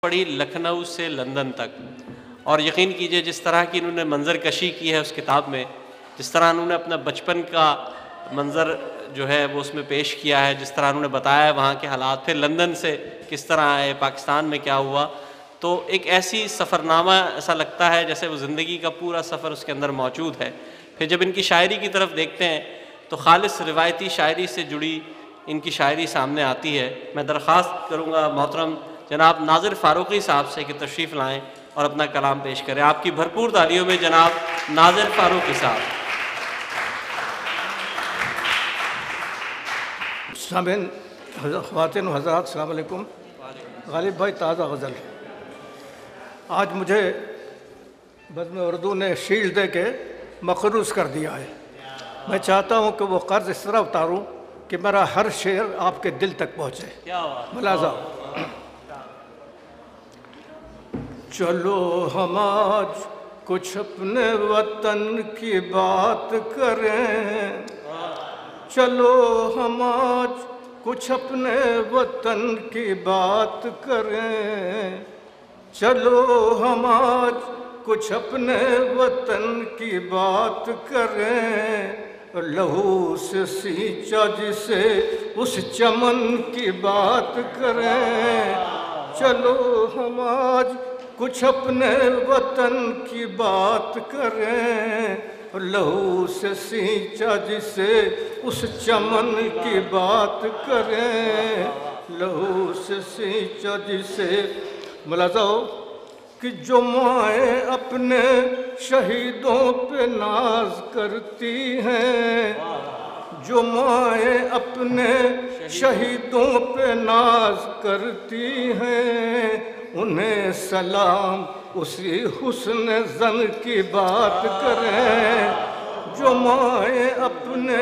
पड़ी लखनऊ से लंदन तक। और यकीन कीजिए जिस तरह की इन्होंने मंज़र कशी की है उस किताब में, जिस तरह उन्होंने अपना बचपन का मंज़र जो है वो उसमें पेश किया है, जिस तरह उन्होंने बताया है वहाँ के हालात, फिर लंदन से किस तरह आए, पाकिस्तान में क्या हुआ, तो एक ऐसी सफ़रनामा ऐसा लगता है जैसे वो ज़िंदगी का पूरा सफ़र उसके अंदर मौजूद है। फिर जब इनकी शायरी की तरफ देखते हैं तो खालिस रिवायती शायरी से जुड़ी इनकी शायरी सामने आती है। मैं दरख्वास्त करूँगा मोहतरम जनाब नाज़िर फ़ारूक़ी साहब से कि तशरीफ़ लाएँ और अपना कलाम पेश करें। आपकी भरपूर तालियों में जनाब नाज़िर फ़ारूक़ी साहब। सामिन ख़वातीन व हज़रात अस्सलाम वालेकुम। गालिब भाई ताज़ा गज़ल। आज मुझे बज़्म उर्दू ने शील्ड दे के मक़रूज़ कर दिया है। मैं चाहता हूँ कि वो कर्ज़ इस तरह उतारूँ कि मेरा हर शेर आपके दिल तक पहुँचे। मुलाज़ा। चलो हम आज कुछ अपने वतन की बात करें, चलो हम आज कुछ अपने वतन की बात करें, चलो हम आज कुछ अपने वतन की बात करें, लहू से सींचा जिसे उस चमन की बात करें, चलो हम आज कुछ अपने वतन की बात करें, लहू से सींचा जिसे उस चमन की बात करें, लहू से सींचा जिसे। मुलाज़ा हो कि जो माएँ अपने शहीदों पे नाज करती हैं, जो माएँ अपने शहीदों पे नाज करती हैं, उन्हें सलाम उसी हुस्न ज़न की बात करें। जो माएँ अपने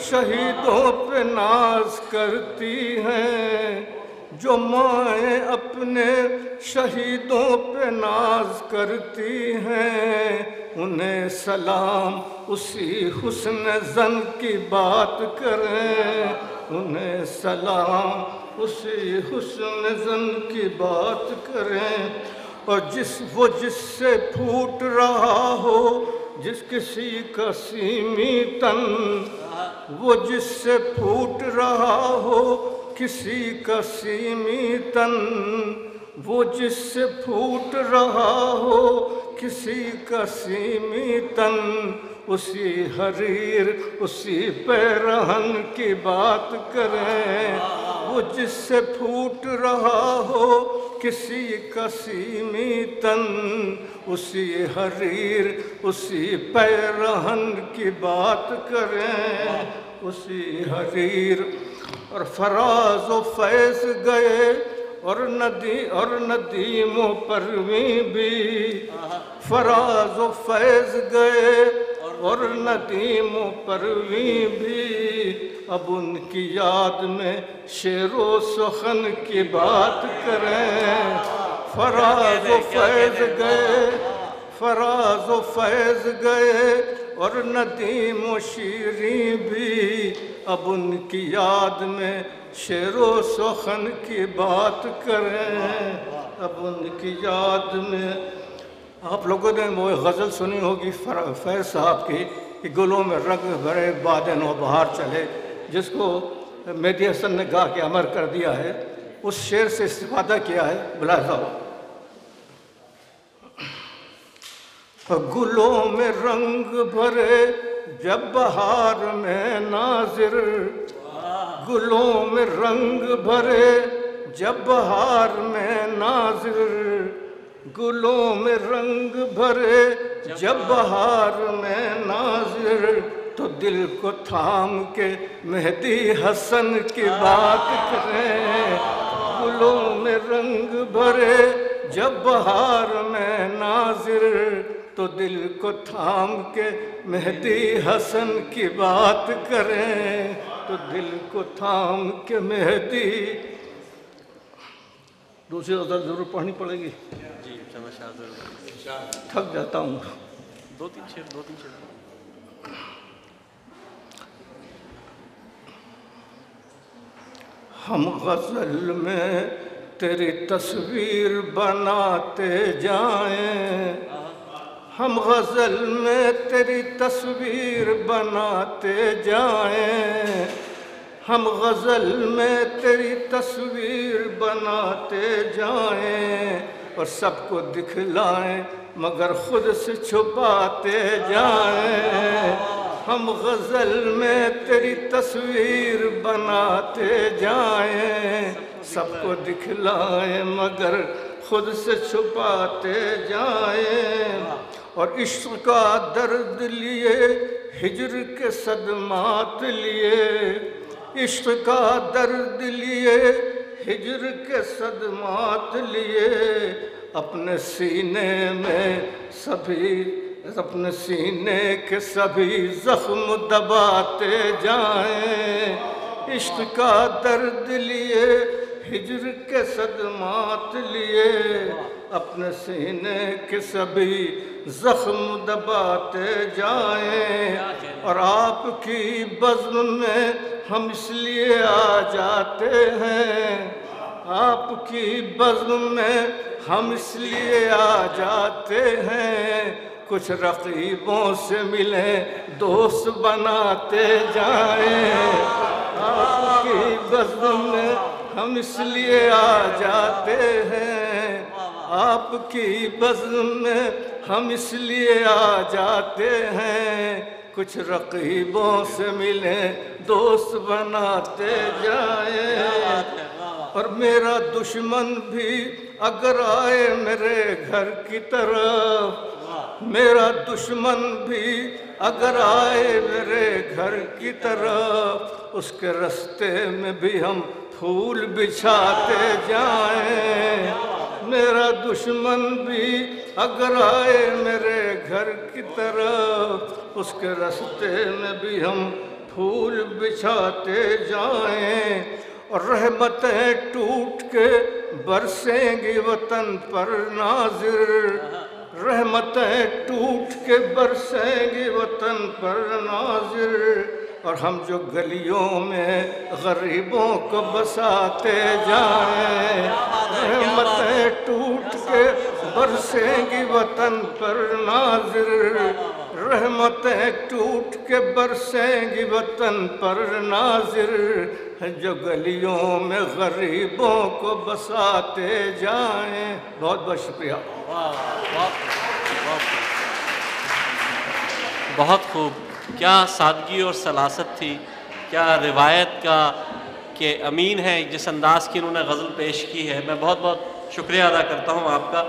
शहीदों पे नाज करती हैं, जो माएँ अपने शहीदों पे नाज करती हैं, उन्हें सलाम उसी हुस्न ज़न की बात करें, उन्हें सलाम उसी हुस्न ज़न की बात करें। और जिससे फूट रहा हो जिस किसी का सीमी तन, वो जिससे फूट रहा हो किसी का सीमी तन, वो जिससे फूट रहा हो किसी का सीमी तन, उसी हरीर उसी पैरहन की बात करें। वो जिससे फूट रहा हो किसी का सीमी तन, उसी हरीर उसी पैरहन की बात करें, उसी हरीर। और फराज व फैज़ गए और नदीमों परवीं भी, फराज व फैज़ गए और नदीमों परवीं भी, अब उनकी याद में शेरो सुखन की बात करें। फराज व फैज़ गए, फराज व फैज़ गए और नदीमों शीरीं भी, अब उनकी याद में शेरो सुखन की बात करें, अब उनकी याद में। आप लोगों ने वो गज़ल सुनी होगी फैज़ साहब की कि गुलों में रंग भरे बादे नौ बहार चले, जिसको मेहदी हसन ने गा के अमर कर दिया है। उस शेर से इस्तिफ़ादा किया है। मुलाज़ा हो गुलों में रंग भरे जब बहार में नाज़िर, गुलों में रंग भरे जब बहार में नाज़िर, गुलों में रंग भरे जब बहार में नाज़िर, तो दिल को थाम के मेहदी हसन की बात करें। गुलों में रंग भरे जब बहार में नाज़िर, तो दिल को थाम के मेहदी हसन की बात करें, तो दिल को थाम के मेहदी। दूसरी गज़ल ज़रूर पढ़नी पड़ेगी जी, थक जाता हूँ। दो तीन शेर। हम गज़ल में तेरी तस्वीर बनाते जाएं, हम गज़ल में तेरी तस्वीर बनाते जाएं, हम गज़ल में तेरी तस्वीर बनाते जाएं, और सबको दिखलाएं मगर खुद से छुपाते जाएं। हम गज़ल में तेरी तस्वीर बनाते जाएं, सबको दिखलाएं मगर खुद से छुपाते जाएं। और इश्क़ का दर्द लिए, हिज्र के सदमात लिए, इश्क़ का दर्द लिए, हिज्र के सदमात लिए, अपने सीने में सभी, अपने सीने के सभी ज़ख्म दबाते जाएं। इश्क़ का दर्द लिए, हिज्र के सदमात लिए, अपने सीने के सभी ज़ख्म दबाते जाएं। और आपकी बज़्म में हम इसलिए आ जाते हैं, आपकी बज़्म में हम इसलिए आ जाते हैं, कुछ रक़ीबों से मिले दोस्त बनाते जाएं। आपकी बज़्म में हम इसलिए आ जाते हैं, आपकी बज़्म में हम इसलिए आ जाते हैं, कुछ रक़ीबों से मिले दोस्त बनाते जाएं। और मेरा दुश्मन भी अगर आए मेरे घर की तरफ, मेरा दुश्मन भी अगर आए मेरे घर की तरफ, उसके रास्ते में भी हम फूल बिछाते जाएं। मेरा दुश्मन भी अगर आए मेरे घर की तरफ, उसके रास्ते में भी हम फूल बिछाते जाएं। और रहमतें टूट के बरसेंगी वतन पर नाज़िर, रहमतें टूट के बरसेंगी वतन पर नाज़िर। और हम जो गलियों में गरीबों को बसाते जाएं, रहमतें टूट के बरसेंगी वतन पर नाज़िर, रहमतें टूट के बरसेंगी वतन पर नाज़िर, जो गलियों में गरीबों को बसाते जाएं। बहुत बहुत शुक्रिया। बहुत खूब, क्या सादगी और सलासत थी, क्या रिवायत का के अमीन है जिस अंदाज़ की उन्होंने गज़ल पेश की है। मैं बहुत बहुत शुक्रिया अदा करता हूँ आपका।